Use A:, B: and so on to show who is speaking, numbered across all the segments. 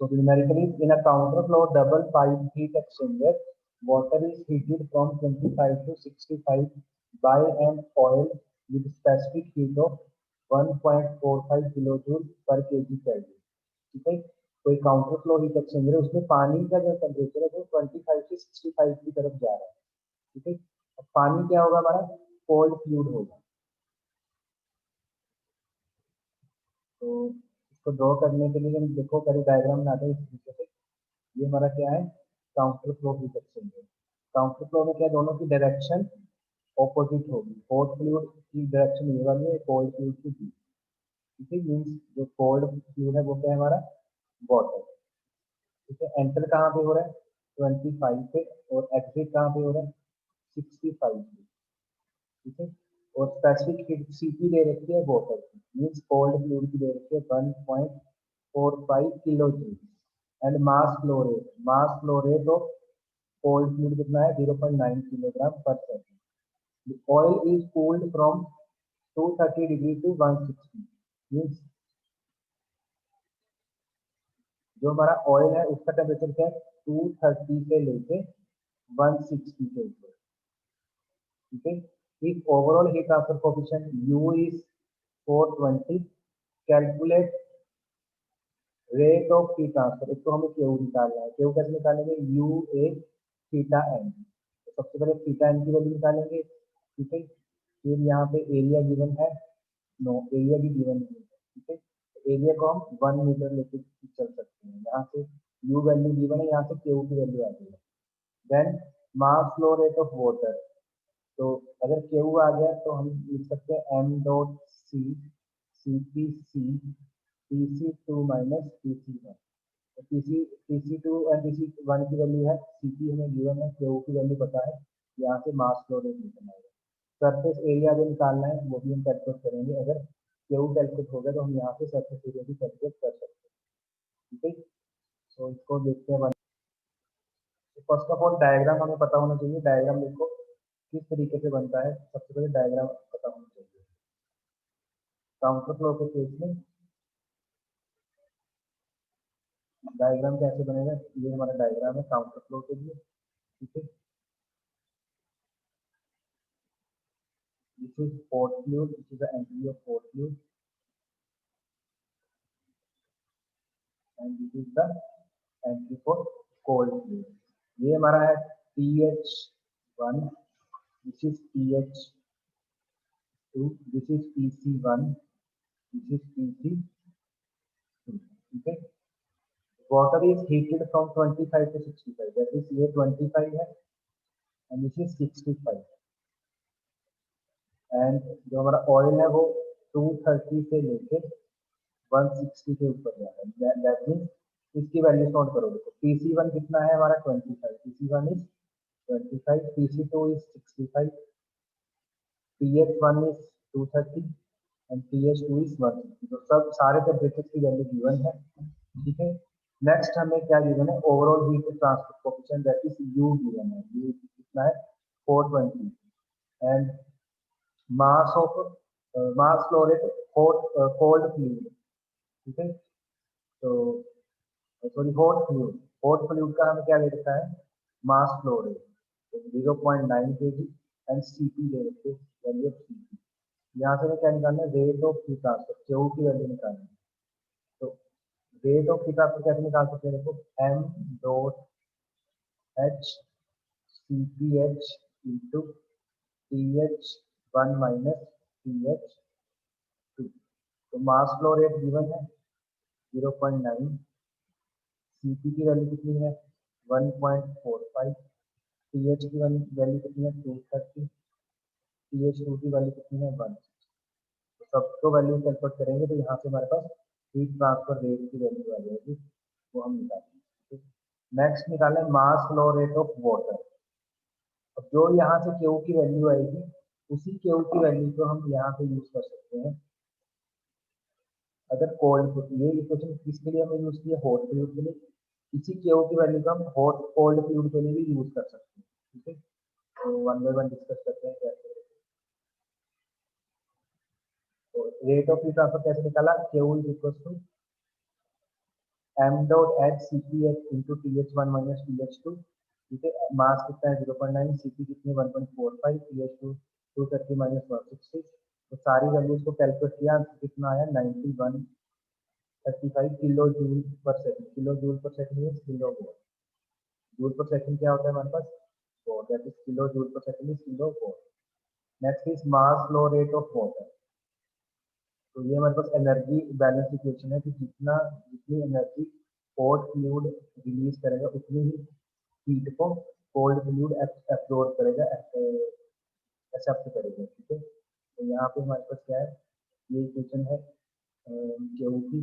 A: So numerically, in a counterflow double pipe heat exchanger, water is heated from 25 to 65 by an oil with specific heat of 1.45 kilojoule per kg Kelvin. ठीक है, कोई counter flow heat exchanger है, उसमें पानी का जो temperature है वो 25 से 65 की तरफ जा रहा है। ठीक है, अब पानी क्या होगा हमारा, कोल्ड फ्लूइड होगा। तो इसको ड्रॉ करने के लिए हम देखो पहले डायग्राम बनाते हैं इस तरीके से। ये हमारा क्या है, counter flow heat exchanger. Counter flow में क्या, दोनों की डायरेक्शन ऑपोजिट होगी। हॉट फ्लूइड की डायरेक्शन ये वाली है, कोल्ड फ्लूइड की बी। ठीक है, मीन्स जो कोल्ड फ्लूइड है वो क्या है हमारा, वाटर। ठीक है, एंटर कहाँ पे हो रहा है, 25 पे, और एग्जिट कहाँ पे हो रहा है, 65 पे। ठीक है, और स्पेसिफिक हीट सीपी दे रखी है वाटर की, मीन्स कोल्ड फ्लूइड की दे रखी है 1.45 kilo joule. And mass flow rate of cold fluid कितना है, 0.9 किलोग्राम पर second. The oil is cooled from 230 degree to 160, means जो हमारा ऑयल है उसका टेम्परेचर क्या है, 230 से लेके 160 के ऊपर। ठीक है, if overall heat transfer coefficient U is 420, calculate rate of heat transfer. एक तो हमें केयू निकालना है, केयू कैसे निकालेंगे, यू ए थीटा एन। तो सबसे पहले थीटा एन की वैल्यू निकालेंगे। ठीक है, फिर यहाँ पे एरिया गिवन है, नो एरिया भी गिवन नहीं है। ठीक है, तो एरिया को हम 1 मीटर लेके चल सकते हैं। यहाँ से यू वैल्यू गिवन है, यहाँ से केयू की वैल्यू आ गई है। Then mass flow rate of water, तो अगर केयू आ गया तो हम लिख सकते हैं M dot C C P C PC2 minus PC1। तो PC2 एंड PC1 की वैल्यू है, CP हमें गिवन है, केयू की वैल्यू पता है, यहाँ से मास फ्लो रेट निकलना है। सरफेस एरिया जो निकालना है वो भी हम कैलकुलेट करेंगे। अगर केयू कैलकुलेट हो गया तो हम यहाँ से सरफेस एरिया भी कैलकुलेट कर सकते हैं। ठीक है, तो इसको देखते हैं। फर्स्ट ऑफ ऑल डायग्राम हमें पता होना चाहिए। डायग्राम देखो किस तरीके से बनता है, सबसे पहले डायग्राम पता होना चाहिए। काउंटर फ्लो के केस में डायग्राम कैसे बनेगा, ये हमारा डायग्राम है काउंटर फ्लो के लिए। ठीक है, this is hot fluid, this is the entry of hot fluid and this is the entry for cold fluid. ये हमारा है TH1, this is TH2, this is PC1, this is PC2। ठीक है, water is heated from 25 to 65, that is ये 25 है and this is 65, and जो हमारा oil है वो 230 से लेके 160 के ऊपर जा रहा है। दैट मीन्स इसकी वैल्यू नोट करो। देखो PC1 कितना है हमारा 25, PC1 is 25, PC2 is 65, TH1 is 230 and TH2 is 160। तो सब सारे टेम्परेचर की वैल्यू गिवन है। ठीक है, नेक्स्ट हमें क्या गिवन है, overall heat transfer coefficient that is U given है। U कितना है 420 and mass of mass flow rate cold fluid. ठीक है, तो सॉरी हॉट फ्लूइड का हमें क्या दे रखा है, मास flow rate 0.9 kg and CP दे रखे वैल्यू ऑफ CP। यहाँ से हमें क्या निकालना है, rate of heat transfer, Q की वैल्यू निकालनी है। तो रेट ऑफ हीट ट्रांसफर कैसे निकाल सकते हैं, देखो m dot h CPH into TH1 minus TH2। तो मास फ्लो रेट गिवन है 0.9, CP की वैल्यू कितनी है 1.45, TH की वैल्यू कितनी है 230, TH2 की वैल्यू कितनी है 1। तो सबको वैल्यू कैलकुलेट करेंगे तो यहाँ से हमारे पास हीट ट्रांसफर रेट की वैल्यू आ जाएगी, वो हम निकालेंगे। नेक्स्ट निकालें मास फ्लो रेट ऑफ वाटर। अब जो यहाँ से Q की वैल्यू आएगी उसी Q की वैल्यू को हम यहाँ पे यूज कर सकते हैं। अगर कोल्ड, ये इक्वेशन किसके लिए हमें यूज की है, हॉट फ्लूइड के लिए। इसी Q की वैल्यू को हम हॉट कोल्ड फ्लूइड के लिए भी यूज कर सकते हैं। ठीक है, तो वन बाय वन डिस्कस करते हैं कैसे। तो रेट ऑफ हीट ट्रांसफर कैसे निकाला, Q is equal to m dot H C P H into T H one minus T H two, ठीक है। मास कितना है 0.9, सी पी कितनी 1.45, टी एच टू 230 माइनस 160। तो सारी वैल्यूज को कैलकुलेट किया, कितना आया 9135 kilo joule per second. Kilo joule per second means kilo volt. Joule per second क्या होता है हमारे पास, volt, that is kilo joule per second is kilo volt. Next is mass flow rate of water. तो ये हमारे पास energy balance equation है कि जितनी एनर्जी हॉट फ्लूइड रिलीज करेगा उतनी ही हीट को कोल्ड फ्लूइड एब्जॉर्ब करेगा, एक्सेप्ट करेगा, ठीक है। तो यहाँ पे हमारे पास क्या है, ये इक्वेशन है क्यू की,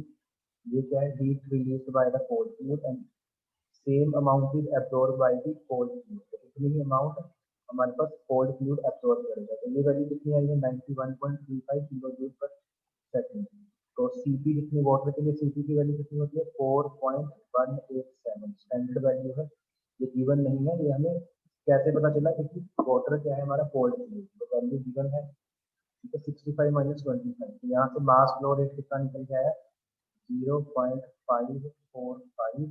A: ये क्या है, heat release by the cold fluid and same amount is absorb by the cold fluid. तो इतनी ही अमाउंट हमारे पास कोल्ड फ्लूइड एब्जॉर्ब करेगा। तो ये वैल्यू कितनी आई है 91.35 किलो जूल पर सेकंड। तो सीपी कितनी, वाटर के लिए सीपी की वैल्यू कितनी होती है 4.187, स्टैंडर्ड वैल्यू है, ये गिवन नहीं है। ये हमें कैसे पता चला, क्योंकि वाटर क्या है हमारा कोल्ड फ्लूइड, तो वैल्यू गिवन है, ठीक है। 65 माइनस 25, तो यहाँ से मास फ्लो रेट कितना निकल के आया 0.545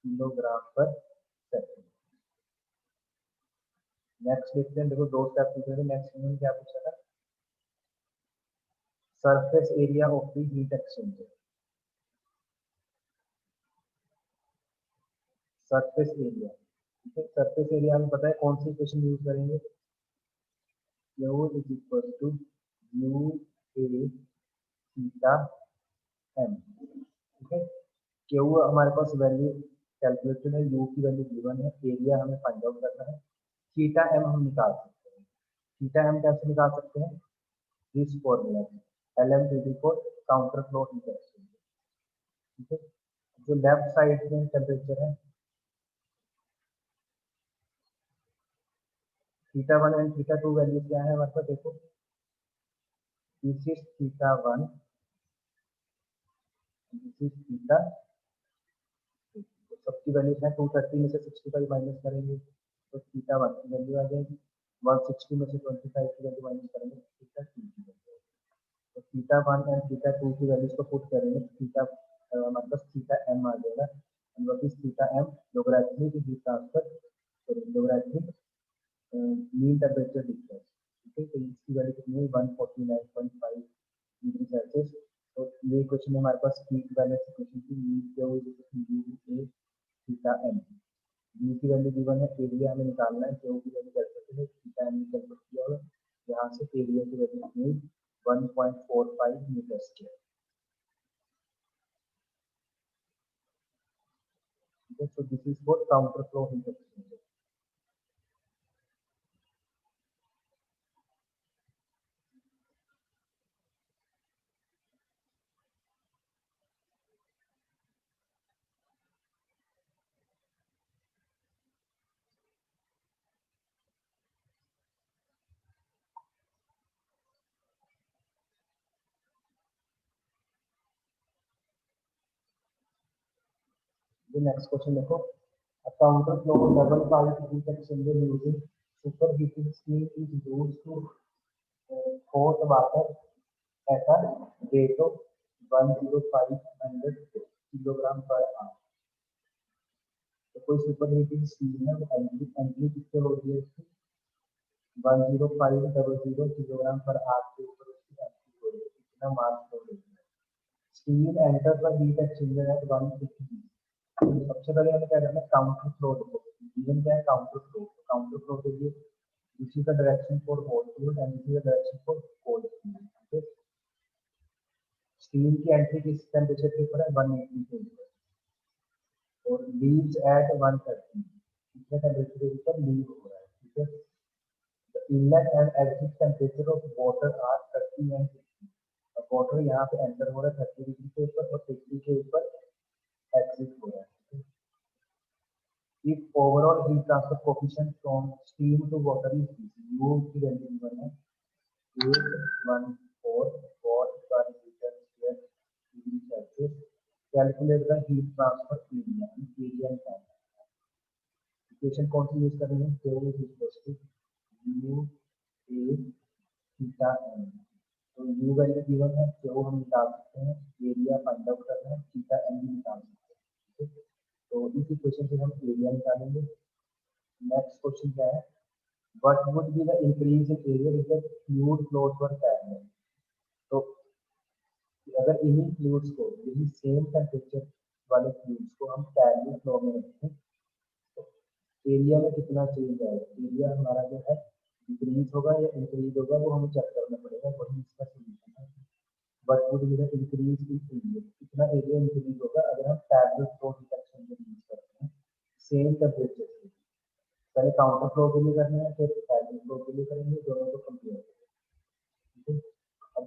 A: किलोग्राम पर सेकंड। नेक्स्ट देखते हैं, देखो दो स्टेप पूछे थे। नेक्स्ट में क्या पूछा था, surface area of the heat exchanger. Surface area, ठीक है। सरफेस एरिया हमें पता है, कौन सी इक्वेशन यूज करेंगे, Q is equal to U A theta M, ठीक है। Q हमारे पास वैल्यू कैलकुलेटेड है, यू की वैल्यू गिवन है, एरिया हमें फाइंड आउट करना है, थीटा एम हम निकाल सकते हैं। थीटा एम कैसे निकाल सकते हैं, this formula LMTD for counter flow heat exchanger, ठीक है। जो लेफ्ट साइड में टेम्परेचर है theta one and theta to, value क्या है हमारे पास, देखो this is theta one, this is theta, सबकी वैल्यू है 230 में से 65 माइनस करेंगे तो थीटा वन की वैल्यू आ जाएगी, 160 में से 25 की वैल्यू माइनस करेंगे तो थीटा टू की वैल्यू। तो theta one and theta two की वैल्यूज को पुट करेंगे तो थीटा हमारे पास थीटा एम आ जाएगा, and what is theta M, logarithmic heat transfer, sorry logarithmic mean temperature difference, ठीक है। तो इसकी वैल्यू कितनी है 149.5 डिग्री सेल्सियस। तो ये क्वेश्चन हमारे पास हीट बैलेंस इक्वेशन की मीन क्या हुई, थीटा एम। यू की वैल्यू गिवन है, एरिया हमें निकालना है, क्यू की वैल्यू कैलकुलेट है, थीटा एम कैलकुलेट किया हुआ, यहाँ से एरिया की वैल्यू कितनी 1.45 मीटर स्क्वायर, ठीक है। So this is for counter flow heat exchanger. Next question देखो, a counter flow double pipe heat exchanger using superheating steam is used to hot water at a rate of 10500 kilogram per hour. तो कोई super heating steam है, वो entry entry कितने हो रही है इसकी 10500 किलोग्राम पर आवर के ऊपर उसकी एंट्री हो रही है, कितना मास हो रही है। Steam enter the heat exchanger at 150। सबसे पहले हमें क्या करना है, काउंटर फ्लो देखो, गिवन क्या है काउंटर फ्लो। काउंटर फ्लो के लिए this is the direction for hot fluid and this is the direction for cold fluid, ठीक है। स्टीम की एंट्री किस टेम्परेचर के ऊपर है 180 के ऊपर, और लीव्स एट 130, कितने टेम्परेचर के ऊपर लीव हो रहा है, ठीक है। The inlet and exit temperature of water are 30 and 60। अब वाटर यहाँ पे एंटर हो रहा है 30 डिग्री के ऊपर और 60 के ऊपर एग्जिट हो रहा है, ठीक है। If overall heat transfer coefficient from steam to water is U की वैल्यू गिवन है 814 watt per liter square degree Celsius, calculate the heat transfer area, area निकालना है। इक्वेशन कौन सी यूज करनी है, Q is equals to U A theta M। तो U value given है, Q हम निकाल सकते हैं, एरिया फाइंड आउट करना है, थीटा M भी निकाल सकते हैं। इक्वेशन से हम एरिया निकालेंगे। नेक्स्ट क्वेश्चन क्या है, what would be the increase in area if the fluid flows were parallel. तो अगर इन्हीं फ्लूइड्स को, यही सेम टेम्परेचर वाले फ्लूइड्स को हम पैरेलल फ्लो में रखें तो एरिया में कितना चेंज आएगा, एरिया हमारा जो है डिक्रीज होगा या इंक्रीज होगा वो हमें चेक करना पड़ेगा, वही इसका सोल्यूशन है। But would be the increase in area, कितना एरिया इंक्रीज होगा अगर हम पैरेलल फ्लो डिटेक्शन में यूज करते हैं सेम टेम्परेचर से। पहले काउंटर फ्लो के लिए करना है, फिर पैरेलल फ्लो के लिए करेंगे, दोनों को कंपेयर करेंगे। अब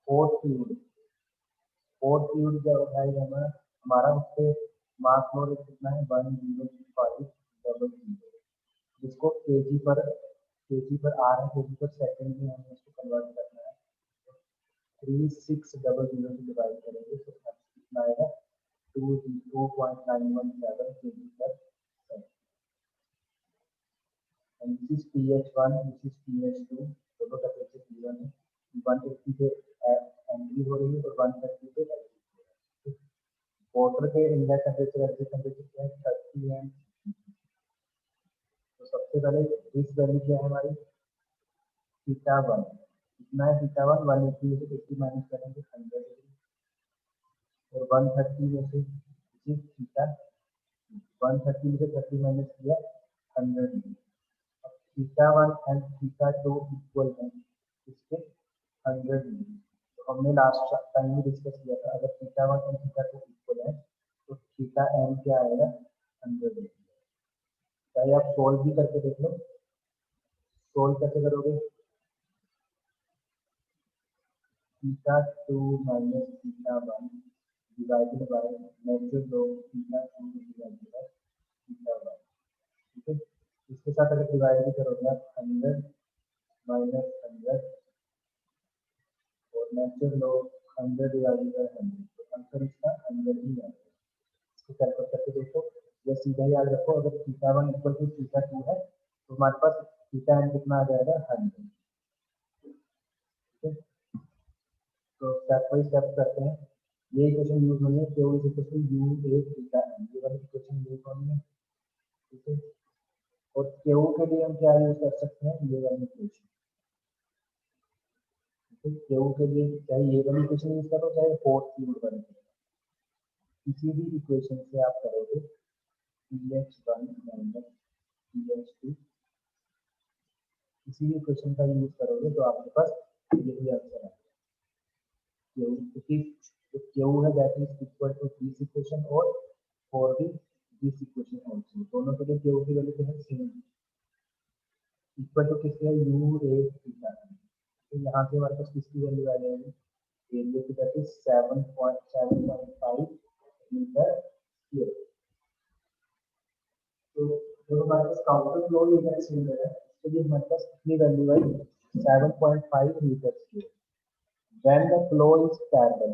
A: फोर्थ फ्लूइड जो है हमारा उससे मास फ्लो रेट कितना है 102500, जिसको केजी पर आर है, केजी पर सेकंड में हमें इसको कन्वर्ट करना है। 3600 से डिवाइड करेंगे तो कितना आएगा 2.917 केजी पर second. and this is pH1, this is pH2, दोनों टेम्परेचर T1 है, 180 पे एंट्री हो रही है और 130 पे एग्जिट हो रही है। वाटर के इंलेट टेम्परेचर एग्जिट टेम्परेचर क्या है 30 है। तो सबसे पहले इस वैल्यू क्या है हमारी थीटा 1, कितना है थीटा 1 180 में से 50 माइनस करेंगे 100 और 130 में से थीटा 130 में से 30 माइनस किया 100। थीटा 1 एंड थीटा 2 इक्वल है इसके 100 डिग्री। तो हमने लास्ट टाइम में डिस्कस किया था अगर थीटा 1 एंड थीटा 2 इक्वल है तो थीटा एम क्या आएगा 100 डिग्री। चाहे आप सोल्व भी करके देख लो। सोल्व कैसे करोगे, theta 2 minus theta 1 divided by natural log theta 2 divided by theta 1। ठीक है, इसके साथ अगर डिवाइड भी करोगे आप 100 माइनस 100 और नेचुरल लॉग 100 डिवाइडेड बाय 100, तो आंसर इसका 100 ही आएगा। इसको कैलकुलेट करके देखो या सीधा याद रखो अगर थीटा 1 इक्वल टू थीटा 2 है तो हमारे पास थीटा एन कितना आ जाएगा 100। ठीक है, तो स्टेप बाय स्टेप करते हैं। ये इक्वेशन यूज होनी है Q is equal to U A theta N, ये वाली इक्वेशन यूज होनी है। ठीक है, और क्यू के लिए हम क्या यूज कर सकते हैं ये वाली इक्वेशन। क्यू के लिए चाहे ये वाली इक्वेशन यूज करो चाहे फोर्थ फ्लूइड वाली, किसी भी इक्वेशन से आप करोगे pH1 माइनस pH2, किसी भी इक्वेशन का यूज करोगे तो आपके पास यही आंसर आएगा। क्यू है that is equal to this equation और फॉर दिस इक्वेशन आल्सो, दोनों के लिए क्यू की वैल्यू जो है सेम इक्वल टू किसके है यू ए थीटा। तो यहाँ से हमारे पास किसकी वैल्यू आ जाएगी एरिया की दैट इज 7.5 मीटर स्क्वायर। तो जब हमारे पास काउंटर फ्लो एरिया सिलेंडर है तो ये हमारे पास कितनी वैल्यू आई 7.5 metre square when the flow is parallel.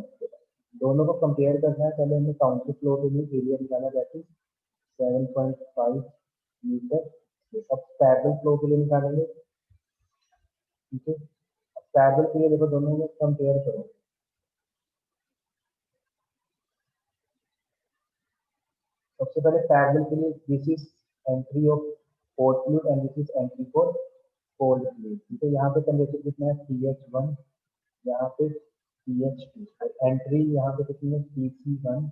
A: दोनों को कंपेयर करना है, पहले हमें काउंटर फ्लो के लिए एरिया निकालना जाती है 7.5 मीटर। अब पैरेलल फ्लो के लिए निकालेंगे। ठीक है, अब पैरेलल के लिए देखो दोनों में कंपेयर करो। सबसे पहले पैरेलल के लिए this is entry of hot fluid and this is entry for cold fluid. ठीक है, यहाँ पे टेम्परेचर कितना है pH1, यहाँ पे pH2 और एंट्री यहाँ पे कितनी है Tc1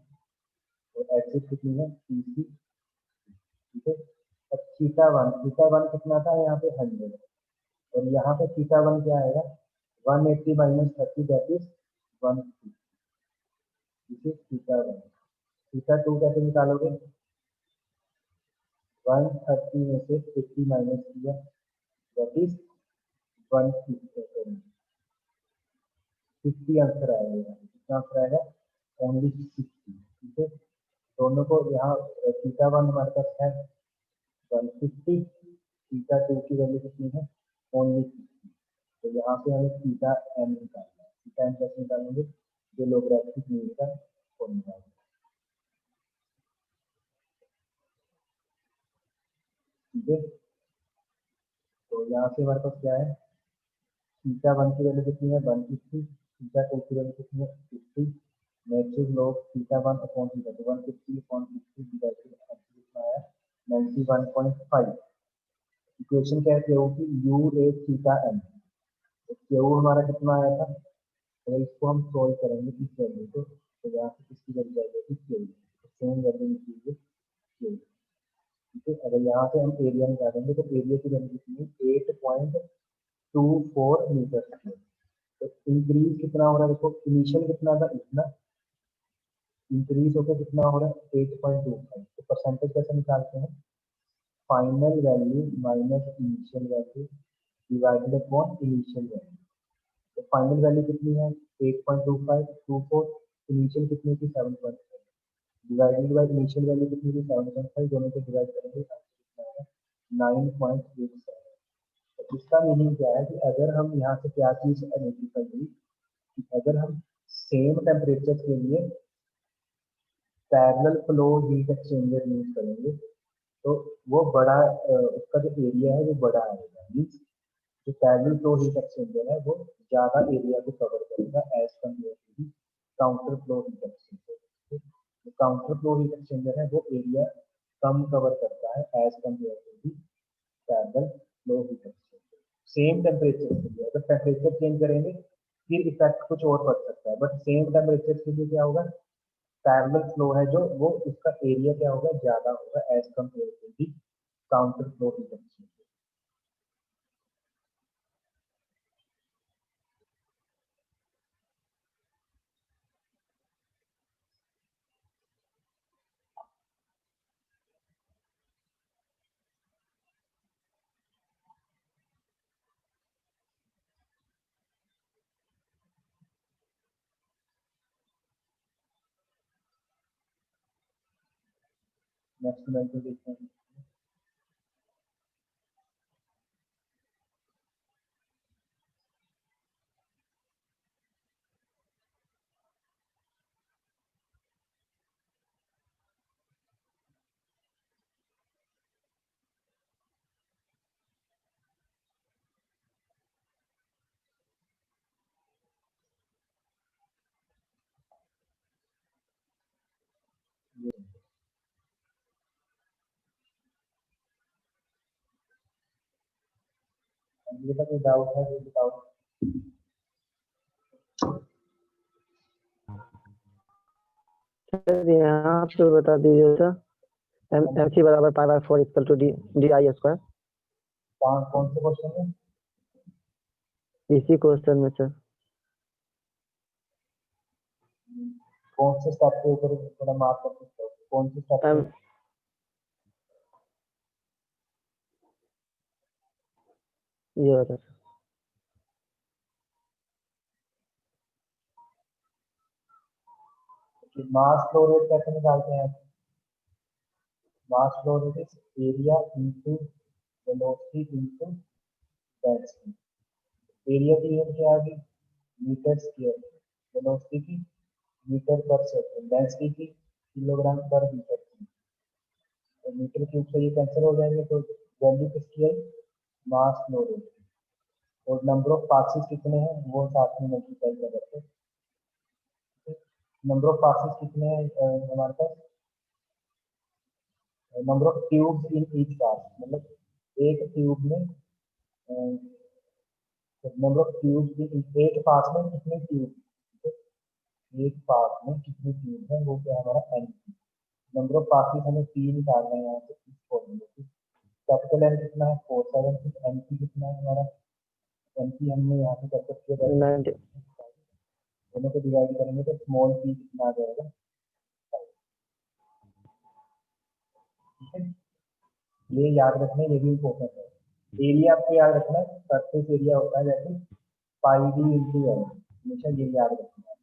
A: और एग्जिट कितनी है Tc। ठीक है, अब थीटा 1 कितना था यहाँ पे 100 और यहाँ पे थीटा 1 क्या आएगा 180 minus 30 that is 150। This is theta 1। Theta 2 कैसे निकालोगे 130 में से 50 माइनस किया दैट इज 150 आंसर आएगा। कितना आंसर आएगा ओनली 60। ठीक है, दोनों को यहाँ थीटा 1 हमारे पास है 150, थीटा 2 की वैल्यू कितनी है ओनली 60। तो यहाँ से हमें थीटा एम निकालना है। थीटा एम कैसे निकालेंगे जो लोगरिथमिक मीन का फॉर्मूला है। ठीक है, तो यहाँ से हमारे पास क्या है थीटा 1 की वैल्यू कितनी है 150, थीटा 2 की वैल्यू कितनी है 50, natural log theta 1 upon theta 2 150 upon 50 divided by 91.5। Equation क्या है क्यू की, यू ए थीटा एम। तो क्यू हमारा कितना आया था, अगर इसको हम सोल्व करेंगे इस वैल्यू को, तो यहाँ से किसकी वैल्यू आ जाएगी, क्यू। सेम वैल्यू निकलेगी क्यू। ठीक है, अगर यहाँ से हम एरिया निकालेंगे तो एरिया की वैल्यू कितनी है, 8.24 मीटर स्क्वायर। तो इंक्रीज कितना हो रहा है, देखो इनिशियल कितना था, इतना इंक्रीज होकर कितना हो रहा है, 8.25। तो परसेंटेज कैसे निकालते हैं, final value minus initial value divided upon initial value. तो फाइनल वैल्यू कितनी है, 8.2524, इनिशियल कितनी थी, 7.5, डिवाइडेड बाय इनिशियल वैल्यू कितनी थी, 7.5, दोनों को डिवाइड करेंगे 9.87। तो इसका मीनिंग क्या है कि अगर हम यहाँ से क्या चीज आइडेंटिफाई हुई, कि अगर हम सेम टेम्परेचर के लिए parallel flow heat exchanger use करेंगे तो वो बड़ा उसका जो एरिया है वो बड़ा आएगा। मीन्स जो पैरेलल फ्लो हीट एक्सचेंजर है वो ज्यादा एरिया को कवर करेगा as compare to the counter flow heat exchanger. जो काउंटर फ्लो हीट एक्सचेंजर है वो एरिया कम कवर करता है as compare to the parallel flow heat exchanger. Same temperature के लिए अगर टेम्परेचर चेंज करेंगे फिर इफेक्ट कुछ और पड़ सकता है, बट सेम टेम्परेचर के लिए क्या होगा, पैरेलल फ्लो है जो वो उसका एरिया क्या होगा, ज्यादा होगा as compare to the counter flow heat exchanger. Next method देखते हैं। ये तक कोई डाउट है तो बताओ।
B: सर यहाँ पे बता दीजिए सर, एम सी बराबर pi by 4 equal to D I square.
A: कौन से क्वेश्चन में,
B: इसी क्वेश्चन में सर।
A: कौन से स्टेप के ऊपर थोड़ा मार्क कर सकते हो, कौन से स्टेप पे?
B: ये बता सर।
A: मास फ्लो रेट कैसे निकालते हैं, मास flow rate is area into velocity into density. Area की यूनिट क्या आएगी, मीटर स्क्वायर, वेलोसिटी की मीटर पर सेकंड, डेंसिटी की किलोग्राम पर मीटर क्यूब। तो मीटर क्यूब से ये कैंसिल हो जाएंगे तो वैल्यू किसकी आई, मास फ्लो रेट। और नंबर ऑफ पासेस कितने हैं वो साथ में मल्टीप्लाई कर सकते हैं। नंबर ऑफ पासेस कितने हैं हमारे पास, number of tubes in each pass, मतलब एक ट्यूब में नंबर ऑफ ट्यूब्स इन एक पास में कितने ट्यूब, एक पास में कितने ट्यूब है वो क्या हमारा एन। नंबर ऑफ पासेस हमें पी निकालना है यहाँ से इस फॉर्मूले से। कैपिटल एन कितना है 476, एन पी कितना है हमारा, एन पी हमने यहाँ से कर सकते हैं, दोनों को डिवाइड करेंगे तो स्मॉल पी कितना आ जाएगा, ठीक है। ये याद रखना है, ये भी इम्पोर्टेंट है। एरिया आपको याद रखना है, सरफेस एरिया होता है जैसे पाई डी इंटू एल, हमेशा ये याद रखना है।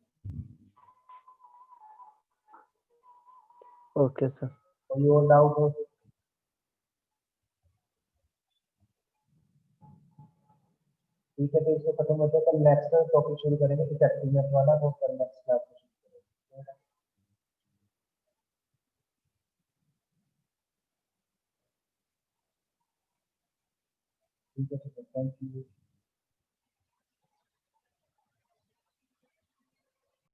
B: Okay sir.
A: कोई और डाउट हो, ठीक है, तो इसको खत्म होता है, कल नेक्स्ट टॉपिक शुरू करेंगे इफेक्टिवनेस वाला, वो कल नेक्स्ट क्लास में शुरू करेंगे। ठीक है, थैंक यू।